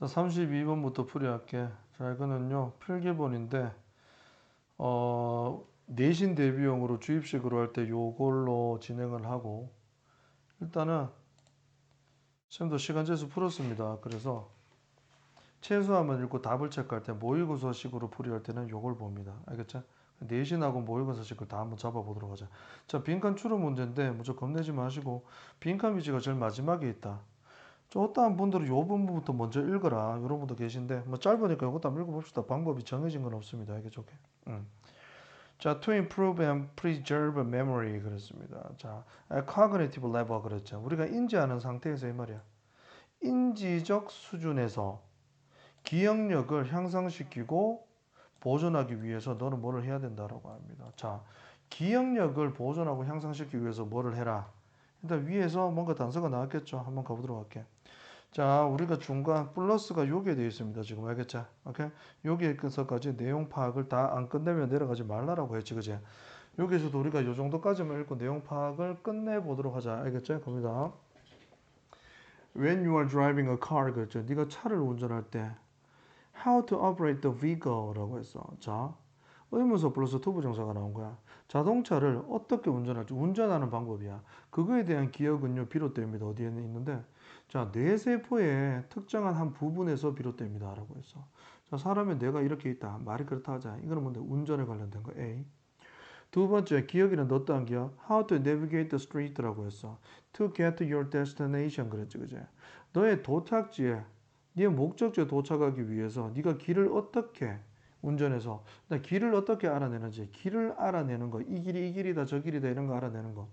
자, 32번부터 풀이할게. 자, 이거는요, 필기본인데, 내신 대비용으로 주입식으로 할 때 요걸로 진행을 하고, 일단은, 쌤도 시간 재수 풀었습니다. 그래서, 최소한만 읽고 답을 체크할 때, 모의고사식으로 풀이할 때는 요걸 봅니다. 알겠죠? 내신하고 모의고사식을 다 한번 잡아보도록 하자. 자, 빈칸 추론 문제인데, 무조건 겁내지 마시고, 빈칸 위치가 제일 마지막에 있다. 저 어떠한 분들은 요 부분부터 먼저 읽어라. 이런 분도 계신데, 뭐 짧으니까 이것도 한번 읽어봅시다. 방법이 정해진 건 없습니다. 이게 좋게. 자, to improve and preserve memory 그랬습니다. 자, cognitive level 그랬죠. 우리가 인지하는 상태에서 이 말이야. 인지적 수준에서 기억력을 향상시키고 보존하기 위해서 너는 뭐를 해야 된다라고 합니다. 자, 기억력을 보존하고 향상시키기 위해서 뭐를 해라. 일단 위에서 뭔가 단서가 나왔겠죠. 한번 가보도록 할게. 자, 우리가 중간 플러스가 요게 되어 있습니다. 지금 알겠죠? 오케이? 여기에서까지 내용 파악을 다 안 끝내면 내려가지 말라라고 했지, 그지? 여기서도 우리가 요 정도까지만 읽고 내용 파악을 끝내보도록 하자. 알겠죠? 갑니다. When you are driving a car, 그랬죠? 네가 차를 운전할 때 How to operate the vehicle라고 했어. 자, 의문사 플러스 투부정사가 나온 거야. 자동차를 어떻게 운전할지 운전하는 방법이야. 그거에 대한 기억은요 비롯됩니다. 어디에 있는데 자 뇌세포의 특정한 한 부분에서 비롯됩니다. 라고 했어. 자 사람의 뇌가 이렇게 있다. 말이 그렇다 하자. 이거는 뭔데? 운전에 관련된 거 A. 두 번째 기억이란 어떠한 기억? How to navigate the street라고 했어. To get to your destination 그랬지 그지? 너의 도착지에 네 목적지에 도착하기 위해서 네가 길을 어떻게 운전해서 길을 어떻게 알아내는지 길을 알아내는 거 이 길이 이 길이다 저 길이다 이런 거 알아내는 거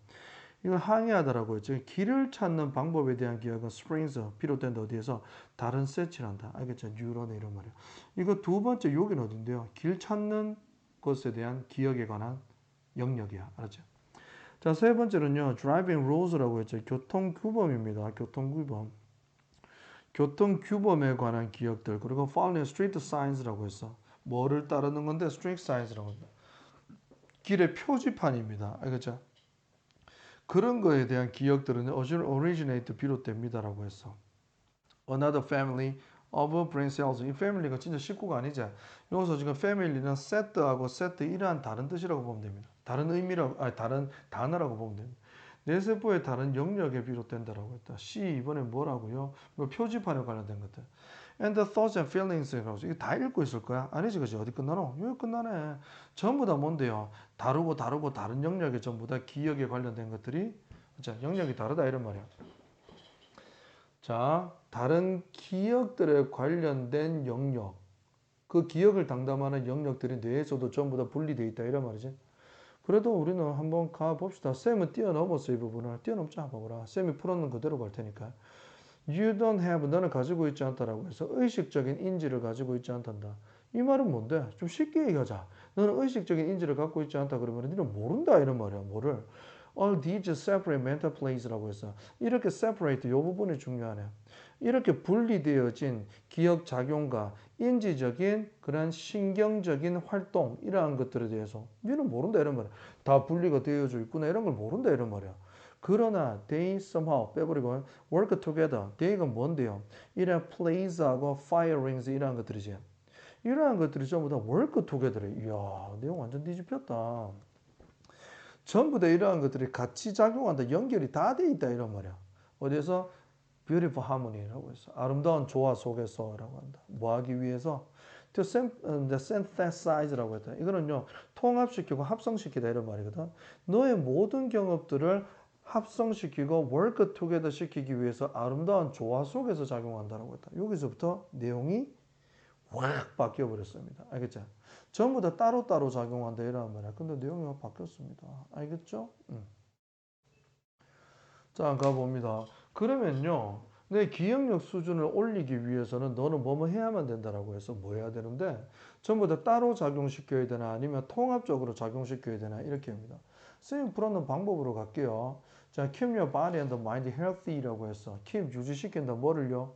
이걸 항해하다라고 했죠. 길을 찾는 방법에 대한 기억은 springs 비롯된다 어디에서 다른 세치란다. 알겠죠? 뉴런의 이런 말이야. 이거 두 번째 여기는 어딘데요? 길 찾는 것에 대한 기억에 관한 영역이야. 알았죠? 자, 세 번째는요. driving rules라고 했죠. 교통규범입니다. 교통규범. 교통규범에 관한 기억들. 그리고 following street signs라고 했어. 뭐를 따르는 건데 street signs라고 한다. 길의 표지판입니다. 알겠죠? 그런 거에 대한 기억들은 originate 비롯됩니다라고 했어. Another family of brain cells. 이 family가 진짜 식구가 아니지. 여기서 지금 family는 set하고 set 이러한 다른 뜻이라고 보면 됩니다. 다른 의미라고, 아니 다른 단어라고 보면 됩니다. 뇌세포의 다른 영역에 비롯된다라고 했다. C 이번에 뭐라고요? 뭐 표지판에 관련된 것들. And the thoughts and feelings. 이거 다 읽고 있을 거야? 아니지, 그지? 어디 끝나노? 여기 끝나네. 전부 다 뭔데요? 다르고 다른 영역에 전부 다 기억에 관련된 것들이, 자, 영역이 다르다 이런 말이야. 자, 다른 기억들에 관련된 영역. 그 기억을 담당하는 영역들이 뇌에서도 전부 다 분리되어 있다 이런 말이지. 그래도 우리는 한번 가봅시다. 쌤은 뛰어넘었어 이 부분을. 뛰어넘자 봐보라. 쌤이 풀었는 그대로 갈 테니까. You don't have, 너는 가지고 있지 않다라고 해서 의식적인 인지를 가지고 있지 않단다. 이 말은 뭔데? 좀 쉽게 얘기하자. 너는 의식적인 인지를 갖고 있지 않다 그러면 너는 모른다 이런 말이야. 뭐를? All these separate mental plays라고 해서 이렇게 separate 이 부분이 중요하네. 이렇게 분리되어진 기억 작용과 인지적인 그런 신경적인 활동 이러한 것들에 대해서 너는 모른다 이런 말이야. 다 분리가 되어져 있구나 이런 걸 모른다 이런 말이야. 그러나 they somehow 빼버리고 work together. they가 뭔데요? 이런 plays하고 firings 이러한 것들이지. 이러한 것들이 전부 다 work together래. 이야, 내용 완전 뒤집혔다. 전부 다 이러한 것들이 같이 작용한다. 연결이 다 돼 있다 이런 말이야. 어디서? beautiful harmony라고 했어. 아름다운 조화 속에서라고 한다. 뭐 하기 위해서? to synthesize라고 했다. 이거는요. 통합시키고 합성시키다 이런 말이거든. 너의 모든 경험들을 합성시키고 work together 시키기 위해서 아름다운 조화 속에서 작용한다라고 했다. 여기서부터 내용이 확 바뀌어 버렸습니다. 알겠죠? 전부 다 따로따로 작용한다 이런 말이야. 근데 내용이 확 바뀌었습니다. 알겠죠? 자, 가봅니다. 그러면요. 내 기억력 수준을 올리기 위해서는 너는 뭐뭐 해야만 된다라고 해서 뭐 해야 되는데 전부 다 따로 작용시켜야 되나 아니면 통합적으로 작용시켜야 되나 이렇게 합니다. 쌤이 풀었는 방법으로 갈게요. 자, keep your body and mind healthy라고 했어. keep 유지시킨다. 뭐를요?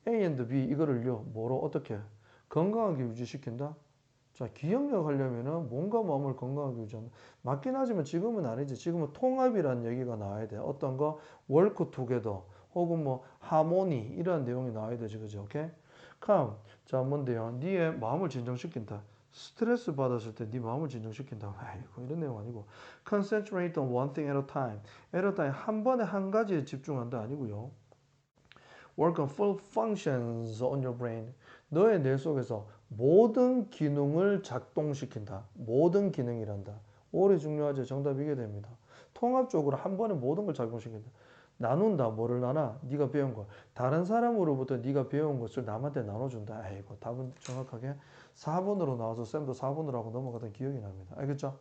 A and B 이거를요. 뭐로 어떻게? 건강하게 유지시킨다. 자, 기억력 하려면은 몸과 마음을 건강하게 유지한다. 맞긴 하지만 지금은 아니지. 지금은 통합이라는 얘기가 나와야 돼. 어떤 거? work together 혹은 뭐 하모니 이런 내용이 나와야 되지. 그죠? 오케이? calm. 자, 뭔데요? 네의 마음을 진정시킨다. 스트레스 받았을 때 네 마음을 진정시킨다. 아이고, 이런 내용 아니고. concentrate on one thing at a time. at a time. 한 번에 한 가지에 집중한다 아니고요. work on full functions on your brain. 너의 뇌 속에서 모든 기능을 작동시킨다. 모든 기능이란다. 오래 중요하죠. 정답 이게 됩니다. 통합적으로 한 번에 모든 걸 작동시킨다. 나눈다. 뭐를 나눠? 네가 배운 거. 다른 사람으로부터 네가 배운 것을 남한테 나눠준다. 아이고, 답은 정확하게 4번으로 나와서 쌤도 4번으로 하고 넘어가던 기억이 납니다. 알겠죠?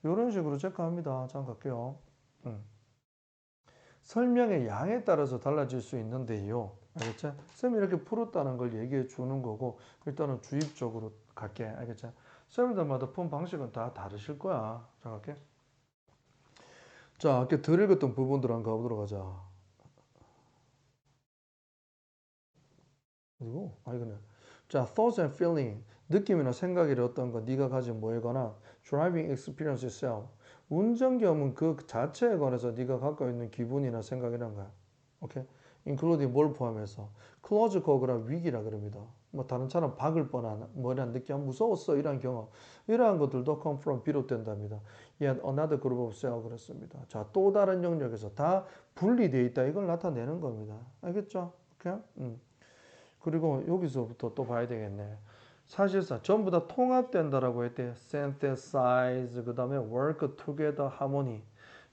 이런 식으로 체크합니다. 자, 갈게요. 설명의 양에 따라서 달라질 수 있는데요. 알겠죠? 쌤이 이렇게 풀었다는 걸 얘기해 주는 거고, 일단은 주입적으로 갈게. 알겠죠? 쌤들마다 푼 방식은 다 다르실 거야. 자, 갈게. 자, 아까 덜 읽었던 부분들 한번 가보도록 하자. 그리고, 이거네. 자, thoughts and feeling. 느낌이나 생각이라 어떤 거, 네가 가진 뭐에 관한 driving experience itself. 운전 경험은 그 자체에 관해서 네가 갖고 있는 기분이나 생각이란 거야. 오케이? including 뭘 포함해서 close cove라 위기라 그럽니다. 뭐 다른 차는 박을 뻔한 뭐란 느낌 무서웠어 이런 경험 이러한 것들도 come from 비롯된답니다. Yet another group of cell 그랬습니다. 자, 또 다른 영역에서 다 분리되어 있다 이걸 나타내는 겁니다. 알겠죠? 오케이? 그리고 여기서부터 또 봐야 되겠네. 사실상 전부 다 통합된다라고 했대. synthesize, 그 다음에 work together, harmony.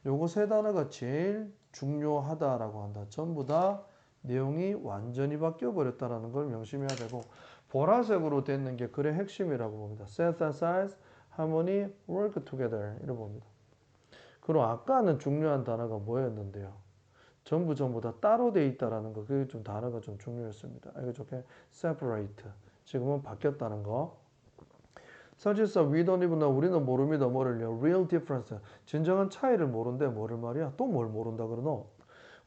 요거 세 단어가 제일 중요하다라고 한다. 전부 다 내용이 완전히 바뀌어 버렸다라는 걸 명심해야 되고, 보라색으로 되는 게 글의 핵심이라고 봅니다. synthesize, harmony, work together 이렇게 봅니다. 그럼 아까는 중요한 단어가 뭐였는데요? 전부 다 따로 돼 있다라는 거, 그게 좀 단어가 좀 중요했습니다. 이거 좋게 separate. 지금은 바뀌었다는 거. 사실상 we don't even know, 우리는 모릅니다. 뭐를요? real difference. 진정한 차이를 모른대. 뭐를 말이야? 또 뭘 모른다 그러노?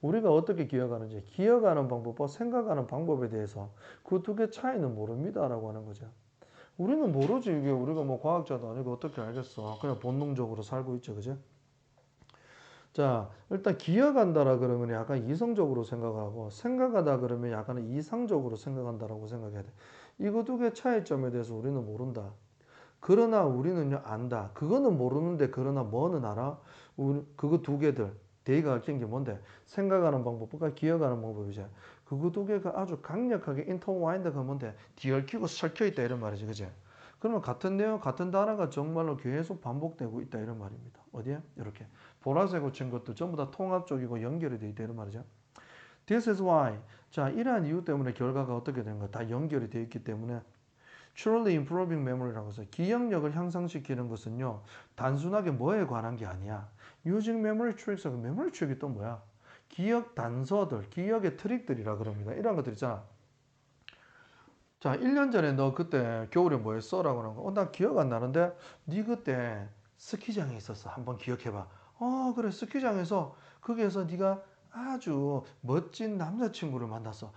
우리가 어떻게 기억하는지, 기억하는 방법과 생각하는 방법에 대해서 그 두 개 차이는 모릅니다라고 하는 거죠. 우리는 모르지. 이게 우리가 뭐 과학자도 아니고 어떻게 알겠어. 그냥 본능적으로 살고 있죠. 그죠? 자, 일단 기억한다라 그러면 약간 이성적으로 생각하고 생각하다 그러면 약간 이상적으로 생각한다라고 생각해야 돼. 이거 두 개 차이점에 대해서 우리는 모른다. 그러나 우리는요 안다. 그거는 모르는데 그러나 뭐는 알아? 그거 두 개들 대의가 얽힌 게 뭔데? 생각하는 방법과 기억하는 방법이지. 그거 두 개가 아주 강력하게 인터와인드가 뭔데? 뒤얽히고 설켜 있다 이런 말이지, 그지? 그러면 같은 내용, 같은 단어가 정말로 계속 반복되고 있다 이런 말입니다. 어디에? 이렇게 보라색으로 친 것도 전부 다 통합적이고 연결이 되어 있다 이런 말이죠. This is why. 자, 이러한 이유 때문에 결과가 어떻게 되는가? 다 연결이 되어 있기 때문에 truly improving memory라고 해서 기억력을 향상시키는 것은요 단순하게 뭐에 관한 게 아니야. using memory tricks. memory trick이 또 뭐야? 기억 단서들, 기억의 트릭들이라 그럽니다. 이런 것들 있잖아. 자, 1년 전에 너 그때 겨울에 뭐 했어? 라고 하는 거. 나 기억 안 나는데 네 그때 스키장에 있었어. 한번 기억해봐. 그래. 스키장에서 거기에서 네가 아주 멋진 남자친구를 만났어.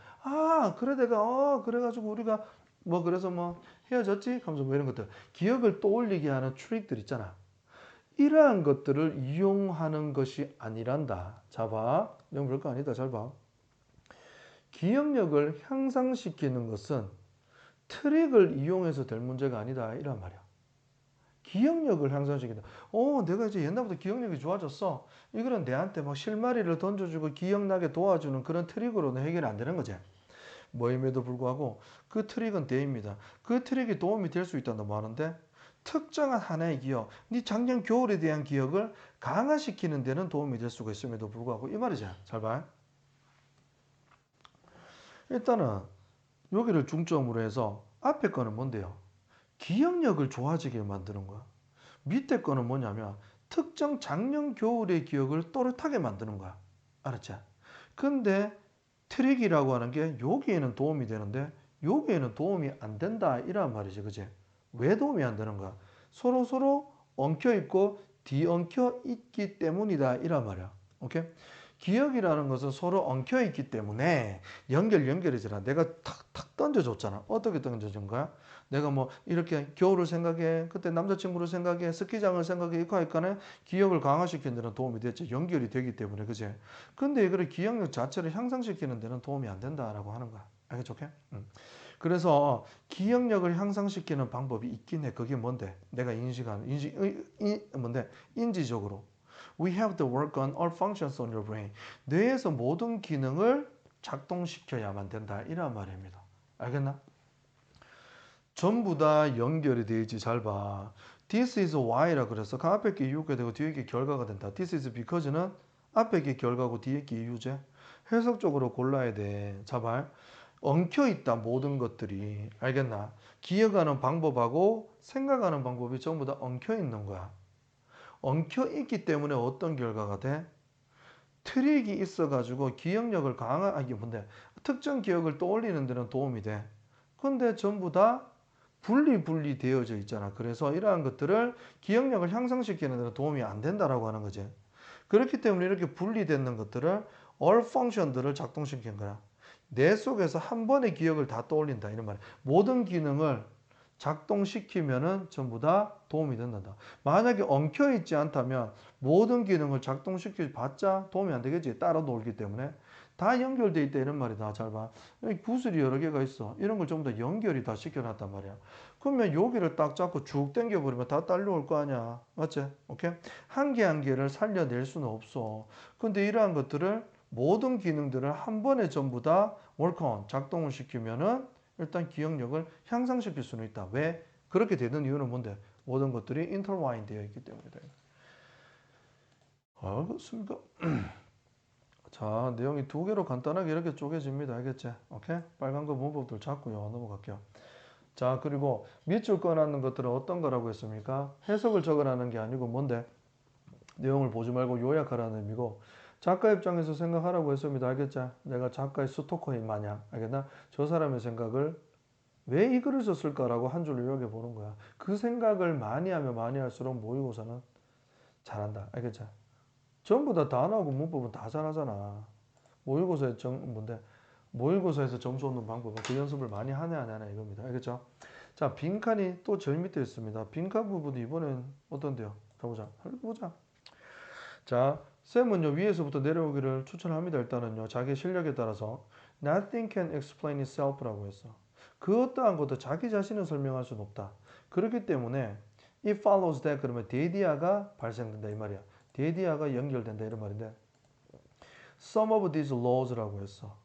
그래 내가 그래가지고 우리가 뭐 그래서 뭐 헤어졌지? 하면서 뭐 이런 것들. 기억을 떠올리게 하는 트릭들 있잖아. 이러한 것들을 이용하는 것이 아니란다. 자 봐. 이건 별거 아니다. 잘 봐. 기억력을 향상시키는 것은 트릭을 이용해서 될 문제가 아니다. 이란 말이야. 기억력을 향상시킨다. 내가 이제 옛날부터 기억력이 좋아졌어. 이거는 내한테 막 실마리를 던져주고 기억나게 도와주는 그런 트릭으로는 해결이 안 되는 거지. 뭐임에도 불구하고 그 트릭은 대입니다. 그 트릭이 도움이 될 수 있다는 말인데 특정한 하나의 기억, 네 작년 겨울에 대한 기억을 강화시키는 데는 도움이 될 수가 있음에도 불구하고 이 말이지. 잘 봐. 일단은 여기를 중점으로 해서 앞에 거는 뭔데요? 기억력을 좋아지게 만드는 거야. 밑에 거는 뭐냐면 특정 작년 겨울의 기억을 또렷하게 만드는 거야. 알았지? 근데 트릭이라고 하는 게 여기에는 도움이 되는데 여기에는 도움이 안 된다 이란 말이지. 그지? 왜 도움이 안 되는 거야? 서로 엉켜 있고 뒤엉켜 있기 때문이다 이란 말이야. 오케이? 기억이라는 것은 서로 엉켜 있기 때문에 연결이잖아. 내가 탁탁 던져줬잖아. 어떻게 던져준 거야? 내가 뭐 이렇게 겨울을 생각해, 그때 남자친구를 생각해, 스키장을 생각해, 이거 하니까는 기억을 강화시키는 데는 도움이 됐지. 연결이 되기 때문에, 그지? 근데 이거를 기억력 자체를 향상시키는 데는 도움이 안 된다라고 하는 거야. 알겠죠? 오케이? 그래서 기억력을 향상시키는 방법이 있긴 해. 그게 뭔데? 내가 인식하는 뭔데? 인지적으로. We have to work on all functions on your brain. 뇌에서 모든 기능을 작동시켜야만 된다. 이런 말입니다. 알겠나? 전부 다 연결이 되어 있지. 잘 봐. This is why라 그래서 그 앞에 게 이유가 되고 뒤에 게 결과가 된다. This is because는 앞에 게 결과고 뒤에 게 이유제. 해석적으로 골라야 돼. 자 봐. 엉켜 있다. 모든 것들이. 알겠나? 기억하는 방법하고 생각하는 방법이 전부 다 엉켜 있는 거야. 엉켜 있기 때문에 어떤 결과가 돼? 트릭이 있어가지고 기억력을 이게 뭔데? 특정 기억을 떠올리는 데는 도움이 돼. 근데 전부 다 분리 되어져 있잖아. 그래서 이러한 것들을 기억력을 향상시키는 데는 도움이 안 된다라고 하는 거지. 그렇기 때문에 이렇게 분리되는 것들을 all function들을 작동시킨 거야. 뇌 속에서 한 번의 기억을 다 떠올린다 이런 말이야. 모든 기능을 작동시키면은 전부 다 도움이 된다. 만약에 엉켜 있지 않다면 모든 기능을 작동시켜 봤자 도움이 안 되겠지. 따라 놀기 때문에. 다 연결돼 있다 이런 말이다. 잘 봐. 여기 구슬이 여러 개가 있어. 이런 걸 전부 다 연결이 다 시켜놨단 말이야. 그러면 여기를 딱 잡고 쭉 당겨버리면 다 딸려올 거 아니야. 맞지? 오케이? 한 개 한 개를 살려낼 수는 없어. 근데 이러한 것들을 모든 기능들을 한 번에 전부 다 work on, 작동을 시키면은 일단 기억력을 향상시킬 수는 있다. 왜? 그렇게 되는 이유는 뭔데? 모든 것들이 intertwined 되어 있기 때문이다. 그렇습니까? 자, 내용이 두 개로 간단하게 이렇게 쪼개집니다. 알겠지? 오케이? 빨간 거 문법들 잡고요. 넘어갈게요. 자, 그리고 밑줄 꺼놨는 것들은 어떤 거라고 했습니까? 해석을 적으라는 게 아니고 뭔데? 내용을 보지 말고 요약하라는 의미고 작가 입장에서 생각하라고 했습니다. 알겠죠? 내가 작가의 스토커인 마냥 알겠나? 저 사람의 생각을 왜 이 글을 썼을까라고 한 줄로 요약해 보는 거야. 그 생각을 많이 하면 많이 할수록 모의고사는 잘한다. 알겠죠? 전부 다 단어하고 문법은 다 잘하잖아. 모의고사의 뭔데? 모의고사에서 점수 얻는 방법은 그 연습을 많이 하네 안 하네 이겁니다. 알겠죠? 자, 빈칸이 또 제일 밑에 있습니다. 빈칸 부분이 이번엔 어떤데요? 가보자. 보자. 자, 쌤은요 위에서부터 내려오기를 추천합니다. 일단은요 자기 실력에 따라서 nothing can explain itself라고 했어. 그 어떠한 것도 자기 자신을 설명할 수는 없다. 그렇기 때문에 it follows that 그러면 대디아가 발생된다 이 말이야. 대디아가 연결된다 이런 말인데 some of these laws라고 했어.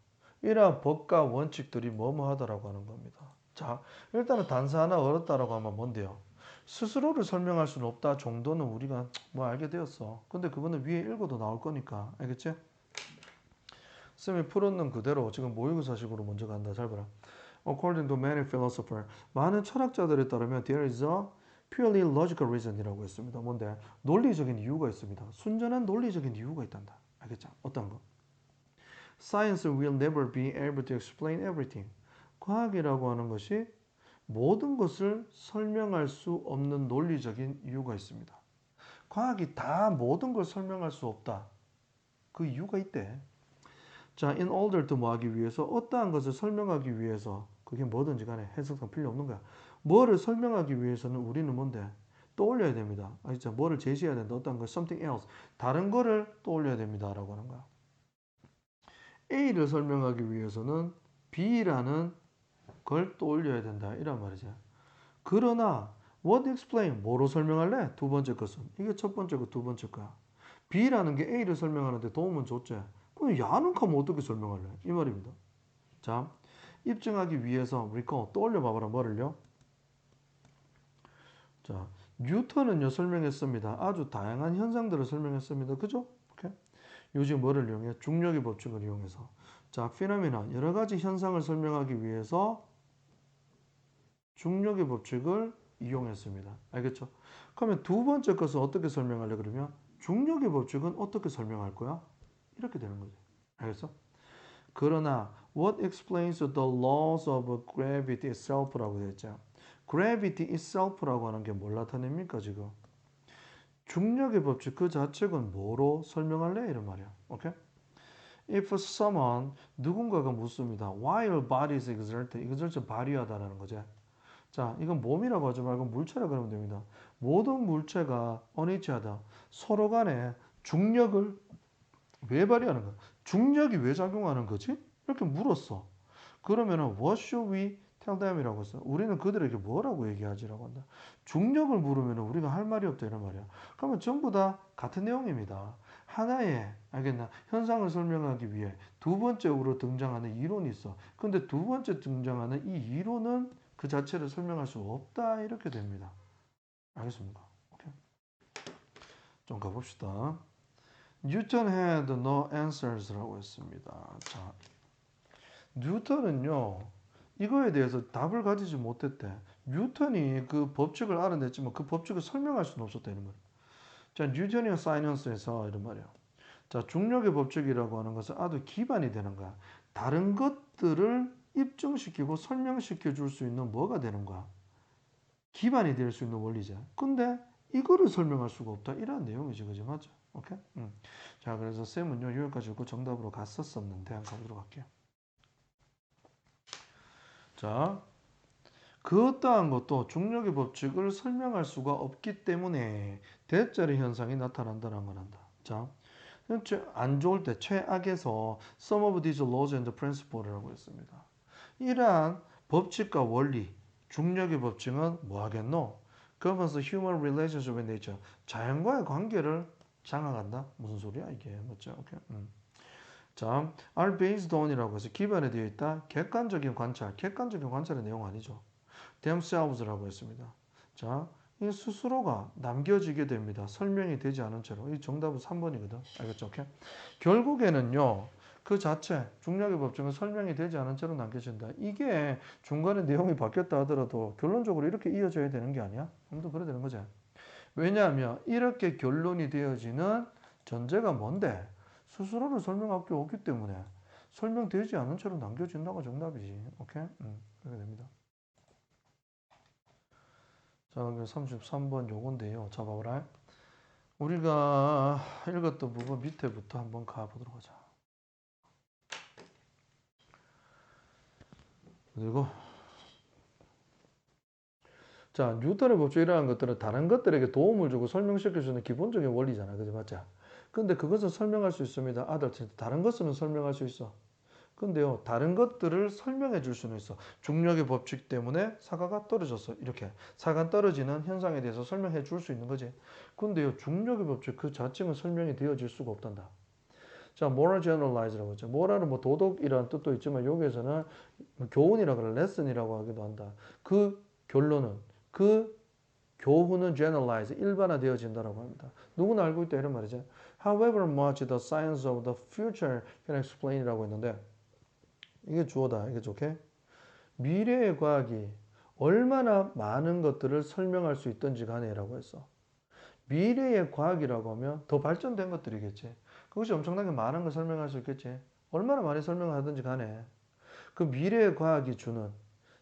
이러한 법과 원칙들이 뭐뭐 하다라고 하는 겁니다. 자, 일단은 단서 하나 얻었다라고 하면 뭔데요? 스스로를 설명할 수는 없다 정도는 우리가 뭐 알게 되었어. 근데 그거는 위에 읽어도 나올 거니까. 알겠지? 쌤이 풀었는 그대로 지금 모의고사식으로 먼저 간다. 잘 봐라. According to many philosophers, 많은 철학자들에 따르면 there is a purely logical reason이라고 했습니다. 뭔데? 논리적인 이유가 있습니다. 순전한 논리적인 이유가 있단다. 알겠죠? 어떤 거? Science will never be able to explain everything. 과학이라고 하는 것이 모든 것을 설명할 수 없는 논리적인 이유가 있습니다. 과학이 다 모든 걸 설명할 수 없다. 그 이유가 있대. 자, in order to 뭐 하기 위해서 어떠한 것을 설명하기 위해서 그게 뭐든지 간에 해석상 필요 없는 거야. 뭐를 설명하기 위해서는 우리는 뭔데? 떠올려야 됩니다. 진짜 뭐를 제시해야 된다. 어떤 거 something else. 다른 거를 떠올려야 됩니다라고 하는 거야. A를 설명하기 위해서는 B라는 걸 떠올려야 된다. 이란 말이지. 그러나 what explain 뭐로 설명할래? 두 번째 것은 이게 첫 번째고 두 번째 거야. B라는 게 A를 설명하는데 도움은 줬지. 그럼 야는 하면 어떻게 설명할래? 이 말입니다. 자, 입증하기 위해서 recall 떠올려 봐봐라. 뭐를요? 자, 뉴턴은요 설명했습니다. 아주 다양한 현상들을 설명했습니다. 그죠? 오케이. 요즘 뭐를 이용해? 중력의 법칙을 이용해서. 자, 피노미나 여러 가지 현상을 설명하기 위해서 중력의 법칙을 이용했습니다. 알겠죠? 그러면 두 번째 것은 어떻게 설명하려 그러면 중력의 법칙은 어떻게 설명할 거야? 이렇게 되는 거지. 알겠어? 그러나 what explains the laws of gravity itself라고 되어 있죠. gravity itself라고 하는 게 뭘 나타냅니까 지금? 중력의 법칙 그 자체는 뭐로 설명할래? 이런 말이야. 오케이? If someone 누군가가 묻습니다. While bodies exert, exert 발휘하다라는 거지. 자, 이건 몸이라고 하지 말고 물체라 그러면 됩니다. 모든 물체가 어니치하다. 서로 간에 중력을 왜 발휘하는 거야? 중력이 왜 작용하는 거지? 이렇게 물었어. 그러면은 what should we tell them이라고 했어. 우리는 그들에게 뭐라고 얘기하지라고 한다. 중력을 물으면 우리가 할 말이 없다 이런 말이야. 그러면 전부 다 같은 내용입니다. 하나의 알겠나 현상을 설명하기 위해 두 번째로 등장하는 이론이 있어. 근데 두 번째 등장하는 이 이론은 그 자체를 설명할 수 없다 이렇게 됩니다. 알겠습니까? 오케이. 좀 가봅시다. Newton had no answers라고 했습니다. 자, 뉴턴은요 이거에 대해서 답을 가지지 못했대. 뉴턴이 그 법칙을 알아냈지만 그 법칙을 설명할 수는 없었다 이런 말이야. 자, 뉴턴이어 사이언스에서 이런 말이야. 자, 중력의 법칙이라고 하는 것은 아주 기반이 되는 거야. 다른 것들을 입증시키고 설명시켜 줄 수 있는 뭐가 되는 거야? 기반이 될 수 있는 원리죠. 근데 이거를 설명할 수가 없다. 이런 내용이지, 그지? 맞죠? 오케이? 자, 그래서 쌤은요, 여기까지 읽고 정답으로 갔었었는데, 한번 가보도록 할게요. 자, 그 어떠한 것도 중력의 법칙을 설명할 수가 없기 때문에 대자리 현상이 나타난다는 걸 한다. 자, 안 좋을 때 최악에서 some of these laws and principles라고 했습니다. 이러한 법칙과 원리, 중력의 법칙은 뭐 하겠노? governs human relationship with nature. 자연과의 관계를 장악한다? 무슨 소리야 이게? 맞죠? 오케이. 자, are based on이라고 해서 기반에 되어 있다. 객관적인 관찰. 객관적인 관찰의 내용 아니죠. themselves라고 했습니다. 자, 이 스스로가 남겨지게 됩니다. 설명이 되지 않은 채로. 이 정답은 3번이거든. 알겠죠? 오케이? 결국에는요. 그 자체 중력의 법칙은 설명이 되지 않은 채로 남겨진다. 이게 중간에 내용이 바뀌었다 하더라도 결론적으로 이렇게 이어져야 되는 게 아니야? 아무튼 그래야 되는 거지. 왜냐하면 이렇게 결론이 되어지는 전제가 뭔데? 스스로를 설명할 게 없기 때문에 설명되지 않은 채로 남겨진다가 정답이지. 오케이? 그렇게 됩니다. 자, 33번 요건데요. 자, 봐보라. 우리가 읽었던 부분 밑에부터 한번 가보도록 하자. 그리고 자, 뉴턴의 법칙이라는 것들은 다른 것들에게 도움을 주고 설명시켜주는 기본적인 원리잖아. 그죠? 맞죠? 근데 그것은 설명할 수 있습니다. 다른 것은 설명할 수 있어. 근데요, 다른 것들을 설명해 줄 수는 있어. 중력의 법칙 때문에 사과가 떨어졌어. 이렇게. 사과가 떨어지는 현상에 대해서 설명해 줄 수 있는 거지. 근데요, 중력의 법칙 그 자체는 설명이 되어질 수가 없단다. 자, moral generalize라고 했죠. moral은 뭐 도덕이라는 뜻도 있지만 여기에서는 교훈이라고 그래, lesson이라고 하기도 한다. 그 결론은, 그 교훈은 generalize, 일반화되어진다라고 합니다. 누구나 알고 있다 이런 말이죠. However much the science of the future can explain이라고 했는데 이게 주어다. 이게 좋게. 미래의 과학이 얼마나 많은 것들을 설명할 수 있든지 간에라고 했어. 미래의 과학이라고 하면 더 발전된 것들이겠지. 그것이 엄청나게 많은 걸 설명할 수 있겠지. 얼마나 많이 설명하든지 간에 그 미래의 과학이 주는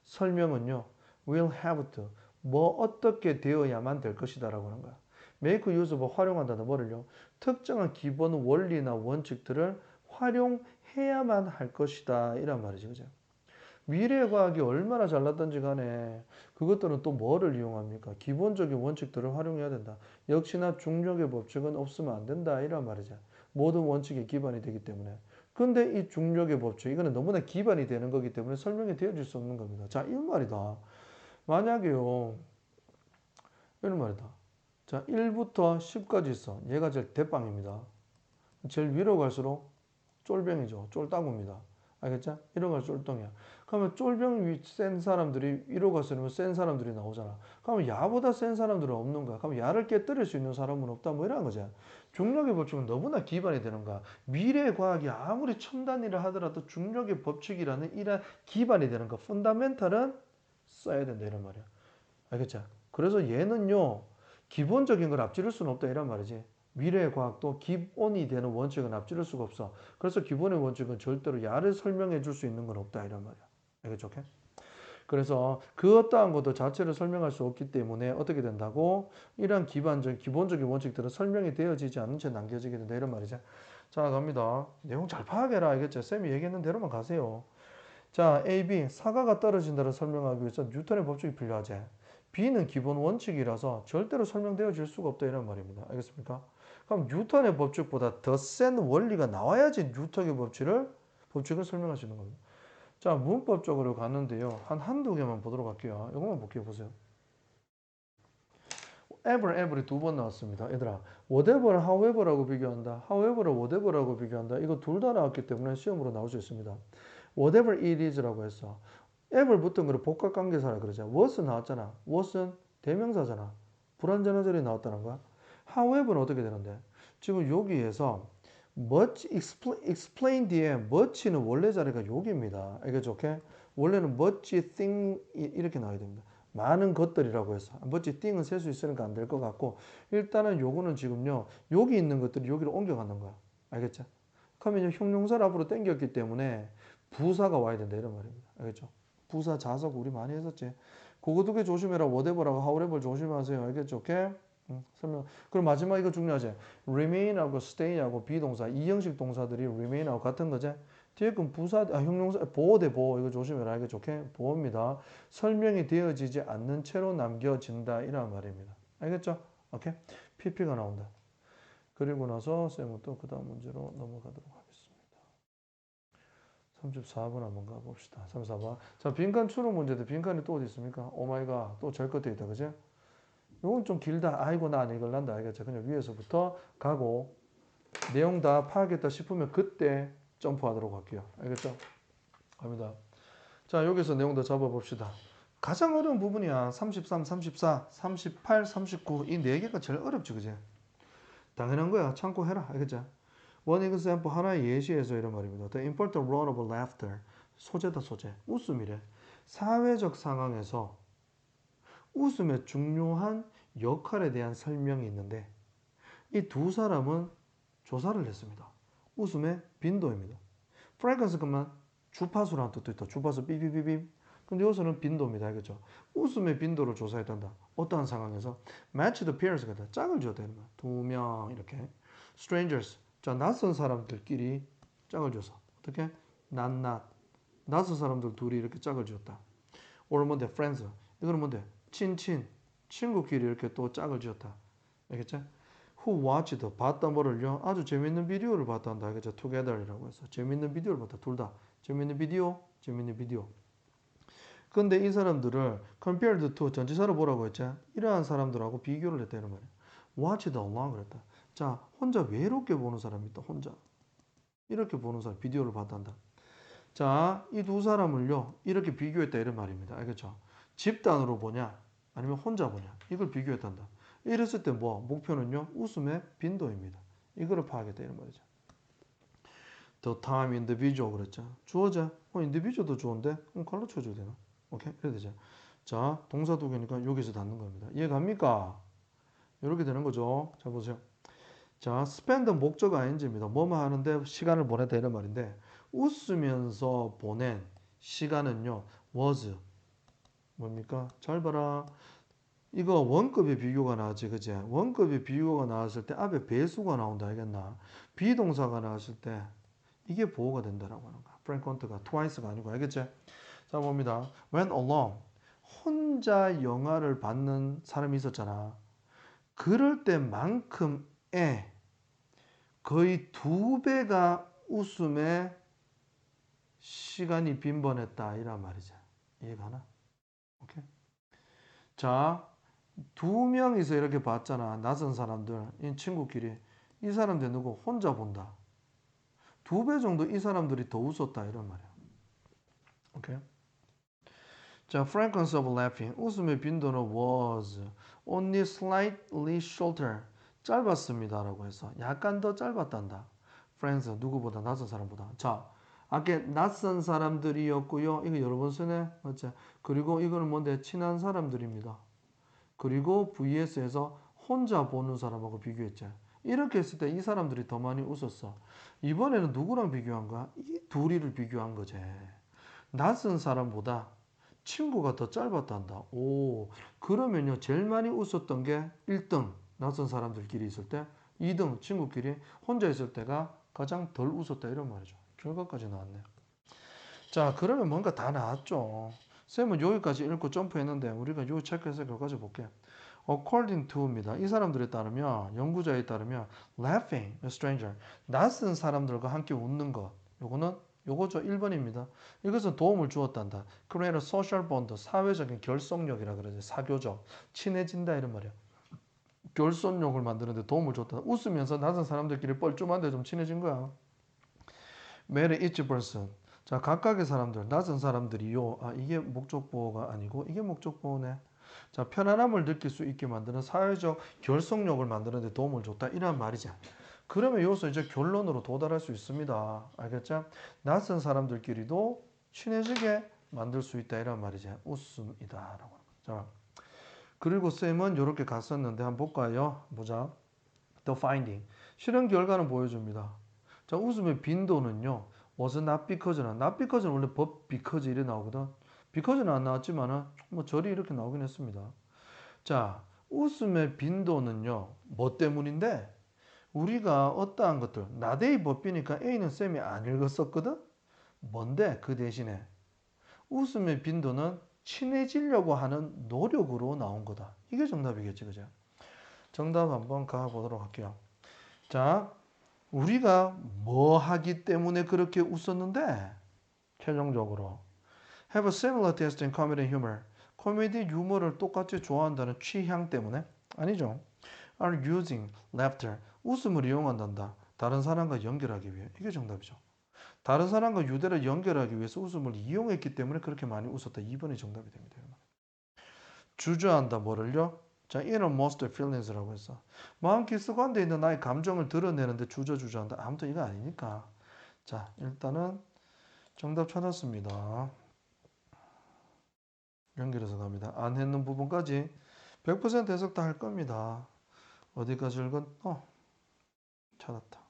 설명은요. will have to 뭐 어떻게 되어야만 될 것이다라고 하는 거야. make use of 활용한다는 뭐를요? 특정한 기본 원리나 원칙들을 활용해야만 할 것이다 이란 말이지. 그죠? 미래 과학이 얼마나 잘났든지 간에 그것들은 또 뭐를 이용합니까? 기본적인 원칙들을 활용해야 된다. 역시나 중력의 법칙은 없으면 안 된다 이란 말이죠. 모든 원칙이 기반이 되기 때문에. 근데 이 중력의 법칙 이거는 너무나 기반이 되는 거기 때문에 설명이 되어질 수 없는 겁니다. 자, 이 말이다. 만약에요. 이런 말이다. 자, 1부터 10까지 있어. 얘가 제일 대빵입니다. 제일 위로 갈수록 쫄병이죠. 쫄따구입니다. 알겠죠? 이런 걸 쫄병이야. 그러면 쫄병이 센 사람들이 위로 갈수록 센 사람들이 나오잖아. 그러면 야보다 센 사람들은 없는 거야. 그러면 야를 깨뜨릴 수 있는 사람은 없다. 뭐 이런 거지. 중력의 법칙은 너무나 기반이 되는 거야. 미래 과학이 아무리 첨단 일을 하더라도 중력의 법칙이라는 이런 기반이 되는 거. 펀다멘탈은 써야 된다. 이런 말이야. 알겠죠? 그래서 얘는요. 기본적인 걸 앞지를 수는 없다. 이런 말이지. 미래의 과학도 기본이 되는 원칙은 앞지를 수가 없어. 그래서 기본의 원칙은 절대로 야를 설명해 줄 수 있는 건 없다. 이런 말이야. 알겠죠? 오케이? 그래서 그 어떠한 것도 자체를 설명할 수 없기 때문에 어떻게 된다고? 이러한 기본적인 원칙들은 설명이 되어지지 않은 채 남겨지게 된다. 이런 말이죠. 자, 갑니다. 내용 잘 파악해라. 알겠죠? 쌤이 얘기했는 대로만 가세요. 자, A, B. 사과가 떨어진다를 설명하기 위해서 뉴턴의 법칙이 필요하지. B는 기본 원칙이라서 절대로 설명되어질 수가 없다. 이런 말입니다. 알겠습니까? 그럼 뉴턴의 법칙보다 더 센 원리가 나와야지 뉴턴의 법칙을 설명할 수 있는 겁니다. 자, 문법적으로 갔는데요. 한두 개만 보도록 할게요. 이것만 볼게요. 보세요. every 두 번 나왔습니다. 얘들아, whatever, however라고 비교한다. however을 whatever라고 비교한다. 이거 둘 다 나왔기 때문에 시험으로 나올 수 있습니다. whatever it is라고 했어. ever 붙은 거를 복합관계사라 그러죠. was 나왔잖아. was은 대명사잖아. 불완전한 절이 나왔다는 거야. however는 어떻게 되는데? 지금 여기에서 much explain 뒤에 much는 원래 자리가 여기입니다. 알겠죠? 오케이? 원래는 much thing 이렇게 나와야 됩니다. 많은 것들이라고 해서 much thing은 셀 수 있으니까 안 될 것 같고 일단은 요거는 지금요 여기 있는 것들이 여기로 옮겨가는 거야. 알겠죠? 그러면 형용사를 앞으로 당겼기 때문에 부사가 와야 된다 이런 말입니다. 알겠죠? 부사 자석 우리 많이 했었지. 그거 두 개 조심해라. whatever하고 however 조심하세요. 알겠죠? 오케이? 설명. 그럼 마지막 이거 중요하지. remain하고 stay하고 비동사 이 형식 동사들이 remain하고 같은 거지. 뒤에 건 부사, 형용사, 보호 대 보호 이거 조심해라. 알겠죠? 오케이? 보호입니다. 설명이 되어지지 않는 채로 남겨진다 이런 말입니다. 알겠죠? 오케이? PP가 나온다. 그리고 나서 쌤은 또 그 다음 문제로 넘어가도록 하겠습니다. 34번 한번 가봅시다. 34번. 자, 빈칸 추론 문제인데 빈칸이 또 어디 있습니까? 오마이갓. 또 제일 끝에 있다. 그지? 요건 좀 길다. 아이고, 나 안 읽을란다. 알겠죠? 그냥 위에서부터 가고, 내용 다 파악했다 싶으면 그때 점프하도록 할게요. 알겠죠? 갑니다. 자, 여기서 내용 더 잡아봅시다. 가장 어려운 부분이야. 33, 34, 38, 39. 이 네 개가 제일 어렵지, 그지? 당연한 거야. 참고해라. 알겠죠? One example, 하나의 예시에서 이런 말입니다. The important role of laughter. 소재다, 소재. 웃음이래. 사회적 상황에서 웃음의 중요한 역할에 대한 설명이 있는데 이 두 사람은 조사를 했습니다. 웃음의 빈도입니다. 프레퀀스 그만 주파수라는 뜻도 있다. 주파수 삐삐삐삐. 근데 여기서는 빈도입니다. 알겠죠? 웃음의 빈도를 조사했단다. 어떠한 상황에서 match the pairs가 다 짝을 지었다. 두 명 이렇게 strangers. 자, 낯선 사람들끼리 짝을 지어서 어떻게? 낫 낯선 사람들 둘이 이렇게 짝을 지었다. or 뭔데? friends. 이거는 뭔데? 친구끼리 이렇게 또 짝을 지었다. 알겠죠? Who watched, 봤다 뭐를요? 아주 재밌는 비디오를 봤단다. 알겠죠? Together이라고 해서 재밌는 비디오를 봤다. 둘 다. 재밌는 비디오. 근데 이 사람들을 compared to 전치사로 보라고 했죠? 이러한 사람들하고 비교를 했다 이런 말이에요. watched along 그랬다. 자, 혼자 외롭게 보는 사람이 있다. 혼자. 이렇게 보는 사람, 비디오를 봤단다. 자, 이 두 사람을요, 이렇게 비교했다 이런 말입니다. 알겠죠? 집단으로 보냐, 아니면 혼자 보냐, 이걸 비교했단다. 이랬을 때 뭐, 목표는요, 웃음의 빈도입니다. 이거를 파악했다 이런 말이죠. The time individual 그랬죠. 주어져. individual도 좋은데, 갈라쳐줘야 되나? 오케이? 그래야 되죠. 자, 동사 두 개니까 여기서 닿는 겁니다. 이해 갑니까? 이렇게 되는 거죠. 자, 보세요. 자, spend 목적 ing입니다. 뭐뭐 하는데 시간을 보냈다 이런 말인데, 웃으면서 보낸 시간은요, was. 뭡니까? 잘 봐라. 이거 원급의 비교가 나왔지, 그지? 원급의 비교가 나왔을 때 앞에 배수가 나온다, 알겠나? 비동사가 나왔을 때 이게 보호가 된다라고 하는 거야. 프랭컨트가 twice가 아니고, 알겠지? 자, 봅니다. Went along. 혼자 영화를 받는 사람이 있었잖아. 그럴 때만큼의 거의 2배가 웃음에 시간이 빈번했다 이란 말이죠. 이해가나? 오케이. 자, 두 명이서 이렇게 봤잖아. 낯선 사람들, 이 친구끼리. 이 사람들 누구 혼자 본다. 2배 정도 이 사람들이 더 웃었다 이런 말이야. 오케이. 자, frequency of laughing. 웃음의 빈도는 was only slightly shorter. 짧았습니다라고 해서 약간 더 짧았단다. friends 누구보다 낯선 사람보다. 자, 아까 낯선 사람들이었고요. 이거 여러 번 쓰네. 맞지? 그리고 이거는 뭔데? 친한 사람들입니다. 그리고 vs에서 혼자 보는 사람하고 비교했죠. 이렇게 했을 때 이 사람들이 더 많이 웃었어. 이번에는 누구랑 비교한 거야? 이 둘이를 비교한 거지. 낯선 사람보다 친구가 더 짧았단다. 오, 그러면요. 제일 많이 웃었던 게 1등, 낯선 사람들끼리 있을 때, 2등, 친구끼리 혼자 있을 때가 가장 덜 웃었다. 이런 말이죠. 결과까지 나왔네요. 자, 그러면 뭔가 다 나왔죠. 쌤은 여기까지 읽고 점프했는데, 우리가 요 체크해서 결과지 볼게요. According to입니다. 이 사람들에 따르면, 연구자에 따르면, laughing, a stranger, 낯선 사람들과 함께 웃는 것, 요거는 요거죠. 1번입니다. 이것은 도움을 주었단다. create a social bond, 사회적인 결속력이라 그러죠. 사교적. 친해진다 이런 말이야. 결속력을 만드는데 도움을 줬다. 웃으면서 낯선 사람들끼리 뻘쭘한데 좀 친해진 거야. Made each person. 자, 각각의 사람들, 낯선 사람들이요. 아, 이게 목적보호가 아니고 이게 목적보호네. 자, 편안함을 느낄 수 있게 만드는 사회적 결속력을 만드는 데 도움을 줬다. 이런 말이지. 그러면 여기서 이제 결론으로 도달할 수 있습니다. 알겠죠? 낯선 사람들끼리도 친해지게 만들 수 있다. 이런 말이지. 웃음이다. 라고. 자, 그리고 쌤은 이렇게 갔었는데 한번 볼까요? 보자. The finding. 실험 결과는 보여줍니다. 자, 웃음의 빈도는요. was not because나 not because는 원래 but because 이래 나오거든. because는 안 나왔지만은 뭐 절이 이렇게 나오긴 했습니다. 자, 웃음의 빈도는요. 뭐 때문인데? 우리가 어떠한 것들 나대이 법비니까 A는 쌤이 안 읽었었거든. 뭔데? 그 대신에 웃음의 빈도는 친해지려고 하는 노력으로 나온 거다. 이게 정답이겠지, 그죠? 정답 한번 가보도록 할게요. 자, 우리가 뭐 하기 때문에 그렇게 웃었는데 최종적으로 have a similar taste in comedy and humor. 코미디 유머를 똑같이 좋아한다는 취향 때문에 아니죠. are using laughter. 웃음을 이용한단다. 다른 사람과 연결하기 위해. 이게 정답이죠. 다른 사람과 유대를 연결하기 위해서 웃음을 이용했기 때문에 그렇게 많이 웃었다. 2번이 정답이 됩니다. 주저한다. 뭐를요? 자, innermost feelings라고 했어. 마음 깊숙한 데 있는 나의 감정을 드러내는데 주저한다. 아무튼 이거 아니니까. 자, 일단은 정답 찾았습니다. 연결해서 갑니다. 안 했는 부분까지 100% 해석 다 할 겁니다. 어디까지 읽은? 찾았다.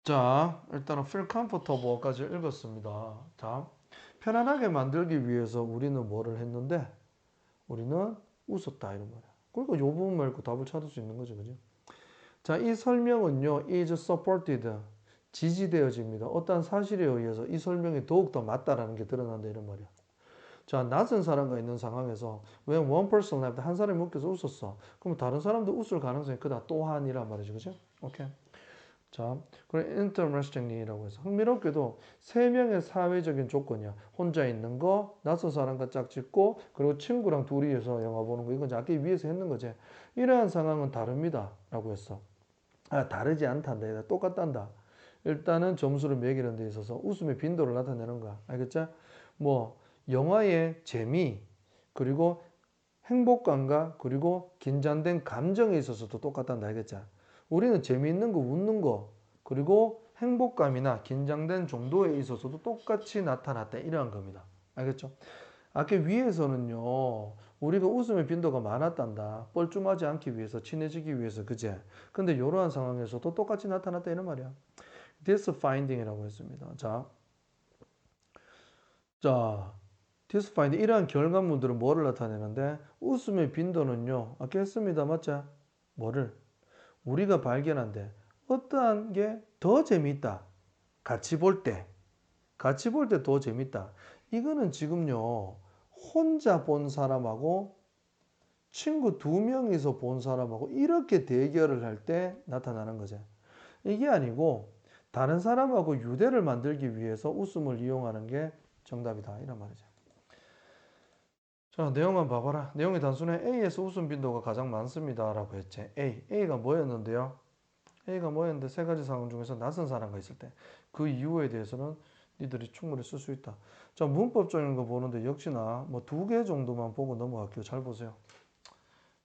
자, 일단은 feel comfortable까지 읽었습니다. 자, 편안하게 만들기 위해서 우리는 뭐를 했는데? 우리는 웃었다 이런 말이야. 그러니까 이 부분 말고 답을 찾을 수 있는 거죠, 그죠? 자, 이 설명은요, is supported, 지지되어집니다. 어떠한 사실에 의해서 이 설명이 더욱더 맞다라는 게 드러난다 이런 말이야. 자, 낯선 사람과 있는 상황에서 when one person laughed, 한 사람이 웃겨서 웃었어. 그럼 다른 사람도 웃을 가능성이 크다. 또한이란 말이죠, 그죠? 오케이. 자, 그럼 interestingly라고 해서 흥미롭게도 세 명의 사회적인 조건이야. 혼자 있는 거, 낯선 사람과 짝짓고, 그리고 친구랑 둘이서 영화 보는 거. 이건 아까 위에서 했는 거지. 이러한 상황은 다릅니다라고 했어. 아, 다르지 않단다. 똑같단다. 일단은 점수를 매기는 데 있어서 웃음의 빈도를 나타내는 거야. 알겠죠? 뭐 영화의 재미, 그리고 행복감과 그리고 긴장된 감정에 있어서도 똑같단다. 알겠죠? 우리는 재미있는 거, 웃는 거, 그리고 행복감이나 긴장된 정도에 있어서도 똑같이 나타났다. 이러한 겁니다. 알겠죠? 아까 위에서는요, 우리가 웃음의 빈도가 많았단다. 뻘쭘하지 않기 위해서, 친해지기 위해서, 그제? 근데 이러한 상황에서도 똑같이 나타났다. 이런 말이야. This finding이라고 했습니다. 자, this finding. 이러한 결과물들은 뭐를 나타내는데, 웃음의 빈도는요, 아까 했습니다. 맞죠? 뭐를? 우리가 발견한데 어떠한 게 더 재미있다. 같이 볼 때. 같이 볼 때 더 재밌다. 이거는 지금요. 혼자 본 사람하고 친구 두 명이서 본 사람하고 이렇게 대결을 할 때 나타나는 거죠. 이게 아니고 다른 사람하고 유대를 만들기 위해서 웃음을 이용하는 게 정답이다. 이런 말이죠. 자, 내용만 봐봐라. 내용이 단순해. A에서 웃음 빈도가 가장 많습니다. 라고 했지. A가 뭐였는데요? A가 뭐였는데 세 가지 상황 중에서 낯선 사람과 있을 때 그 이유에 대해서는 니들이 충분히 쓸 수 있다. 자, 문법적인 거 보는데 역시나 뭐 2개 정도만 보고 넘어갈게요. 잘 보세요.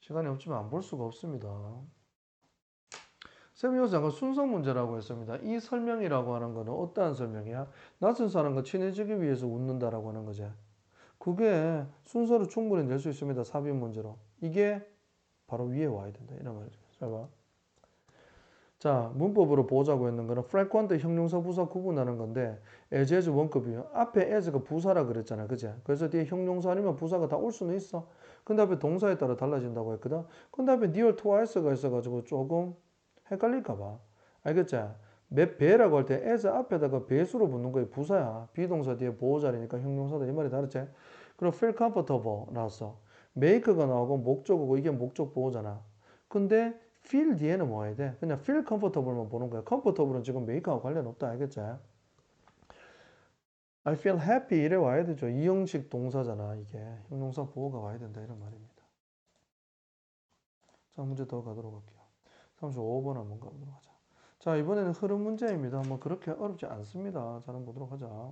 시간이 없지만 안 볼 수가 없습니다. 쌤이 여기서 잠깐 순서 문제라고 했습니다. 이 설명이라고 하는 거는 어떠한 설명이야? 낯선 사람과 친해지기 위해서 웃는다라고 하는 거지. 그게 순서를 충분히 낼 수 있습니다. 삽입 문제로. 이게 바로 위에 와야 된다. 이런 말이죠. 잘 봐. 자, 문법으로 보자고 했는 거는 frequent 형용사 부사 구분하는 건데 as 원급이요. 앞에 as가 부사라 그랬잖아. 그제? 그래서 뒤에 형용사 아니면 부사가 다 올 수는 있어. 근데 앞에 동사에 따라 달라진다고 했거든. 근데 앞에 near twice가 있어가지고 조금 헷갈릴까 봐. 알겠지? 몇 배라고 할 때 as 앞에다가 배수로 붙는 거에 부사야. 비동사 뒤에 보호자리니까 형용사다. 이 말이 다르지? 그리고 feel comfortable 나왔어. make가 나오고 목적어고 이게 목적 보호잖아. 근데 feel 뒤에는 뭐 해야 돼? 그냥 feel comfortable만 보는 거야. comfortable은 지금 make하고 관련 없다. 알겠지? I feel happy 이래 와야 되죠. 이형식 동사잖아. 이게 형용사 보호가 와야 된다 이런 말입니다. 자, 문제 더 가도록 할게요. 35번 한번 가보도록 하자. 자, 이번에는 흐름 문제입니다. 뭐 그렇게 어렵지 않습니다. 자, 한번 보도록 하자.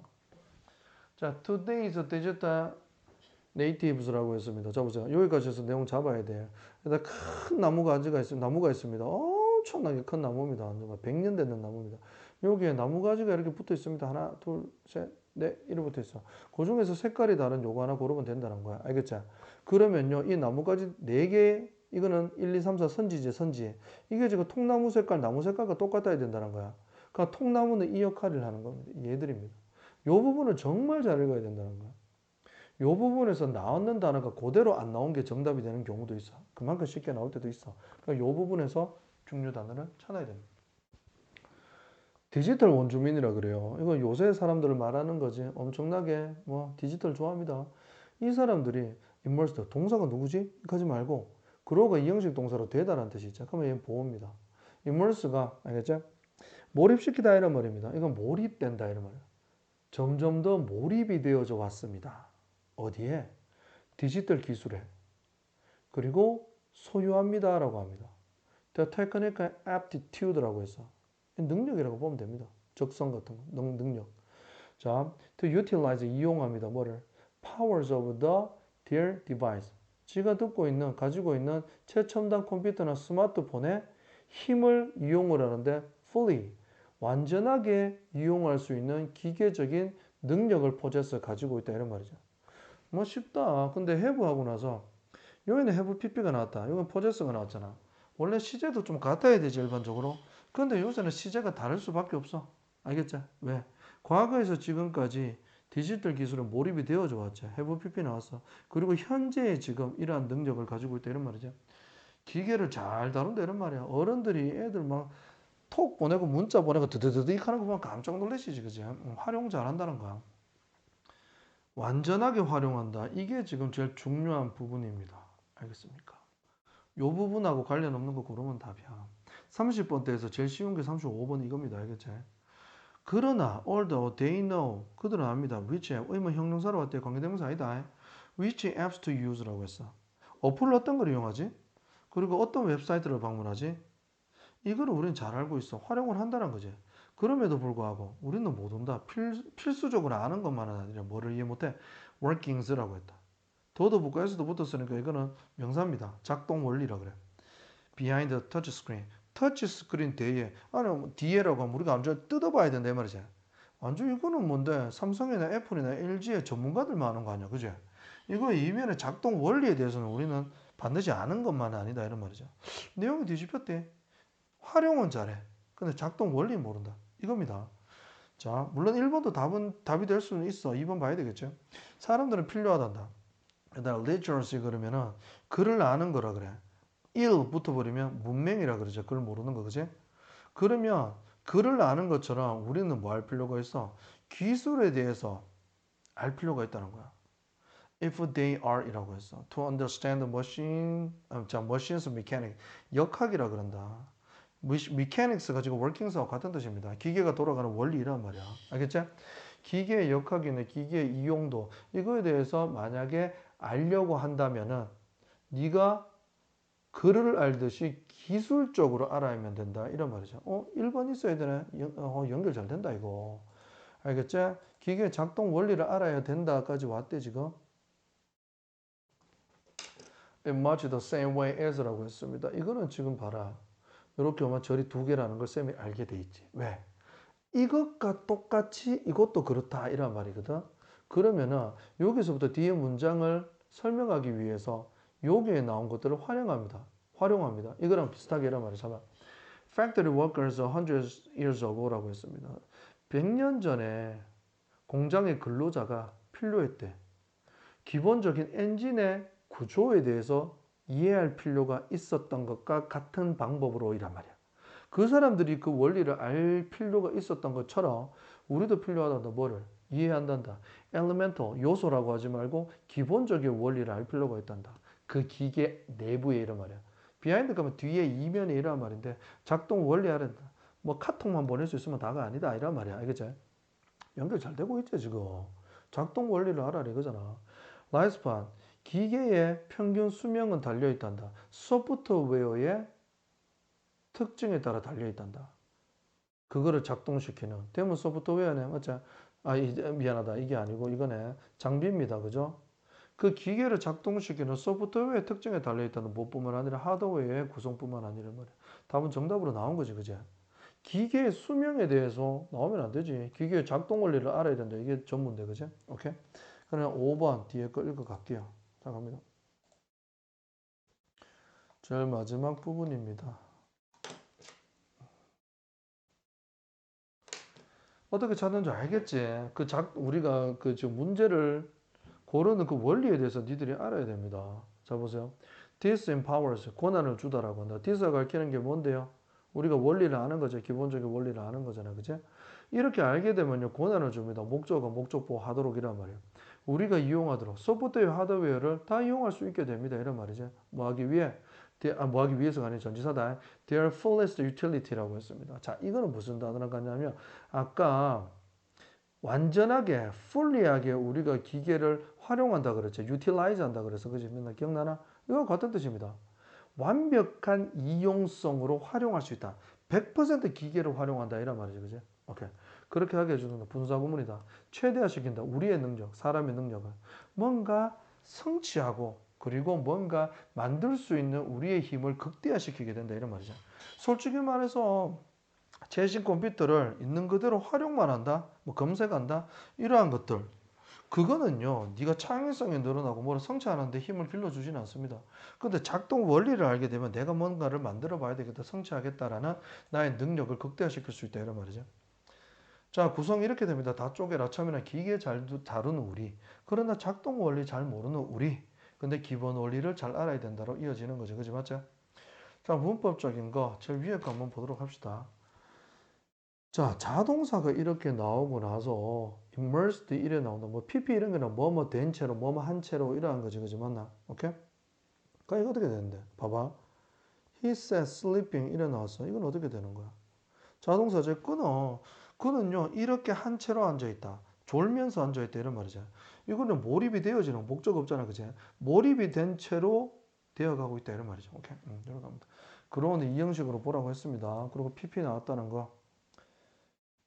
자, today's digital natives라고 했습니다. 자, 보세요. 여기까지 해서 내용 잡아야 돼. 일단 큰 나무가 나무가 있습니다. 엄청나게 큰 나무입니다. 정말 100년 되는 나무입니다. 여기에 나무가지가 이렇게 붙어 있습니다. 하나, 둘, 셋, 넷, 이렇게 붙어 있어. 그 중에서 색깔이 다른 요거 하나 고르면 된다는 거야. 알겠죠? 그러면요, 이 나무가지 4개, 이거는 1, 2, 3, 4 선지지, 선지. 이게 지금 통나무 색깔, 나무 색깔과 똑같아야 된다는 거야. 그러니까 통나무는 이 역할을 하는 겁니다. 얘들입니다. 요 부분을 정말 잘 읽어야 된다는 거야. 요 부분에서 나왔는 단어가 그대로 안 나온 게 정답이 되는 경우도 있어. 그만큼 쉽게 나올 때도 있어. 그러니까 요 부분에서 중요 단어를 찾아야 됩니다. 디지털 원주민이라 그래요. 이거 요새 사람들을 말하는 거지. 엄청나게 뭐 디지털 좋아합니다. 이 사람들이 immersed 동사가 누구지? 하지 말고 그러가 이형식 동사로 되다라는 뜻이 있죠. 그러면 얘는 보호입니다. immerse가 알겠죠? 몰입시키다 이런 말입니다. 이건 몰입된다 이런 말이에요. 점점 더 몰입이 되어져 왔습니다. 어디에? 디지털 기술에. 그리고 소유합니다라고 합니다. The technical aptitude라고 해서 능력이라고 보면 됩니다. 적성 같은 거, 능력. 자, to utilize 이용합니다. 뭐를? Powers of their device. 지가 가지고 있는 최첨단 컴퓨터나 스마트폰의 힘을 이용을 하는데 fully, 완전하게 이용할 수 있는 기계적인 능력을 포ssess 가지고 있다 이런 말이죠. 뭐 쉽다. 근데 have하고 나서 여기는 have pp가 나왔다. 여기는 possess가 나왔잖아. 원래 시제도 좀 같아야 되지 일반적으로. 근데 요새는 시제가 다를 수밖에 없어. 알겠죠? 왜? 과거에서 지금까지 디지털 기술은 몰입이 되어져 왔죠. have pp 나왔어. 그리고 현재 지금 이러한 능력을 가지고 있다 이런 말이죠. 기계를 잘 다룬다 이런 말이야. 어른들이 애들 막 톡 보내고 문자 보내고 드드드득 하는 거 보면 깜짝 놀라시지, 그지? 활용 잘한다는 거야. 완전하게 활용한다. 이게 지금 제일 중요한 부분입니다. 알겠습니까? 요 부분하고 관련 없는 거 고르면 답이야. 30번 대에서 제일 쉬운 게 35번 이겁니다. 알겠지? 그러나 although they know 그들은 압니다. which 의문 형용사로 왔대. 관계대명사 아니다. which apps to use라고 했어. 어플을 어떤 걸 이용하지? 그리고 어떤 웹사이트를 방문하지? 이거를 우리는 잘 알고 있어. 활용을 한다는 거지. 그럼에도 불구하고 우리는 못 온다. 필수적으로 아는 것만은 아니라 뭐를 이해 못해? workings라고 했다. 더도 붙고 s도 붙었으니까 이거는 명사입니다. 작동 원리라 그래. behind the touch screen. 터치 스크린 뒤에, 아니, 뒤에라고 하면 우리가 완전 뜯어봐야 된다, 이 말이지. 완전 이거는 뭔데, 삼성이나 애플이나 LG의 전문가들만 하는 거 아니야, 그지? 이거 이면의 작동 원리에 대해서는 우리는 반드시 아는 것만은 아니다, 이런 말이죠. 내용이 뒤집혔대. 활용은 잘해. 근데 작동 원리는 모른다. 이겁니다. 자, 물론 1번도 답이 될 수는 있어. 2번 봐야 되겠죠. 사람들은 필요하단다. 그다음 literacy 그러면은 글을 아는 거라 그래. 1 붙어버리면 문맹이라 그러죠. 그걸 모르는 거, 그지? 그러면 글을 아는 것처럼 우리는 뭐 할 필요가 있어? 기술에 대해서 알 필요가 있다는 거야. If they are 이라고 했어. To understand the machine, machines mechanics. 역학이라 그런다. mechanics가 지금 workings하고 같은 뜻입니다. 기계가 돌아가는 원리란 말이야. 알겠지? 기계의 역학이나 기계의 이용도 이거에 대해서 만약에 알려고 한다면은 네가 글을 알듯이 기술적으로 알아야만 된다. 이런 말이죠. 1번 있어야 되네. 연결 잘 된다, 이거. 알겠지? 기계 작동 원리를 알아야 된다까지 왔대, 지금. In much the same way as라고 했습니다. 이거는 지금 봐라. 이렇게 오면 절이 두 개라는 걸 쌤이 알게 돼 있지. 왜? 이것과 똑같이 이것도 그렇다. 이런 말이거든. 그러면은 여기서부터 뒤에 문장을 설명하기 위해서 여기에 나온 것들을 활용합니다. 이거랑 비슷하게 이런 말이 잡아. Factory workers 100 years ago라고 했습니다. 100년 전에 공장의 근로자가 필요했대. 기본적인 엔진의 구조에 대해서 이해할 필요가 있었던 것과 같은 방법으로 이란 말이야. 그 사람들이 그 원리를 알 필요가 있었던 것처럼 우리도 필요하단다. 뭐를? 이해한단다. elemental, 요소라고 하지 말고 기본적인 원리를 알 필요가 있단다. 그 기계 내부에 이런 말이야. 비하인드 가면 뒤에 이면이 이란 말인데 작동 원리 알아야 된다. 뭐 카톡만 보낼 수 있으면 다가 아니다 이란 말이야. 알겠지? 연결 잘 되고 있지 지금. 작동 원리를 알아라 이거잖아. 라이스판 기계의 평균 수명은 달려 있단다. 소프트웨어의 특징에 따라 달려 있단다. 그거를 작동시키는 데모 소프트웨어네. 맞지? 미안하다. 이게 아니고 이거네. 장비입니다. 그죠? 그 기계를 작동시키는 소프트웨어의 특징에 달려있다는 무엇뿐만 아니라 하드웨어의 구성뿐만 아니라 말이야. 답은 정답으로 나온 거지, 그제? 기계의 수명에 대해서 나오면 안 되지. 기계의 작동 원리를 알아야 된다. 이게 전문데, 그제? 오케이? 그러면 5번 뒤에 거 읽어 갈게요. 자, 갑니다. 제일 마지막 부분입니다. 어떻게 찾는지 알겠지? 우리가 지금 문제를 고르는 그 원리에 대해서 니들이 알아야 됩니다. 자, 보세요. This empowers, 권한을 주다라고 한다. this가 가리키는 게 뭔데요? 우리가 원리를 아는 거죠. 기본적인 원리를 아는 거잖아요. 그치? 이렇게 알게 되면요. 권한을 줍니다. 목적어, 목적보 하도록 이란 말이에요. 우리가 이용하도록 소프트웨어, 하드웨어를 다 이용할 수 있게 됩니다. 이런 말이죠. 뭐 하기 위해? 뭐 하기 위해서가 아니라 전치사다. Their fullest utility라고 했습니다. 자, 이거는 무슨 단어가 있냐면 아까 완전하게, fully하게 우리가 기계를 활용한다 그랬죠. utilize 한다 그래서. 그지? 맨날 기억나나? 이거 같은 뜻입니다. 완벽한 이용성으로 활용할 수 있다. 100% 기계를 활용한다. 이란 말이죠. 그지? 오케이. 그렇게 하게 해주는 분사 구문이다. 최대화시킨다. 우리의 능력, 사람의 능력을. 뭔가 성취하고, 그리고 뭔가 만들 수 있는 우리의 힘을 극대화시키게 된다. 이런 말이죠. 솔직히 말해서, 최신 컴퓨터를 있는 그대로 활용만 한다, 뭐 검색한다, 이러한 것들. 그거는요, 네가 창의성이 늘어나고 뭐를 성취하는데 힘을 빌려주지는 않습니다. 근데 작동 원리를 알게 되면 내가 뭔가를 만들어 봐야 되겠다, 성취하겠다라는 나의 능력을 극대화시킬 수 있다, 이런 말이죠. 자, 구성이 이렇게 됩니다. 다 쪼개라. 처음에는 기계 잘 다루는 우리. 그러나 작동 원리 잘 모르는 우리. 근데 기본 원리를 잘 알아야 된다로 이어지는 거죠. 그지 맞죠? 자, 문법적인 거, 제일 위에 거 한번 보도록 합시다. 자, 자동사가 이렇게 나오고 나서 immersed 이래 나온다. 뭐 PP 이런 거는 뭐뭐 된 채로, 뭐뭐 한 채로 이러한 거지, 그지 맞나? 오케이? 그러니까 이거 어떻게 되는데? 봐봐. He said sleeping 이래 나왔어. 이건 어떻게 되는 거야? 자동사 제 끊어. 그는요 이렇게 한 채로 앉아 있다. 졸면서 앉아 있다 이런 말이죠. 이거는 몰입이 되어지는 목적 없잖아, 그지? 몰입이 된 채로 되어가고 있다 이런 말이죠. 오케이? 이렇게 합니다. 그런 이 형식으로 보라고 했습니다. 그리고 PP 나왔다는 거.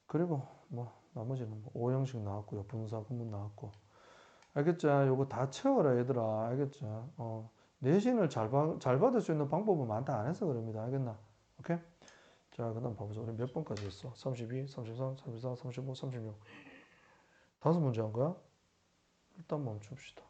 그리고 뭐 나머지는 뭐 오형식 나왔고요. 분사 구문 나왔고. 알겠죠? 요거 다 채워라 얘들아. 알겠죠? 내신을 잘 받을 수 있는 방법은 많다 안 해서 그럽니다. 알겠나? 오케이? 자, 그다음 봐보자. 우리 몇 번까지 했어? 32, 33, 34, 35, 36. 다섯 문제 한 거야? 일단 멈춥시다.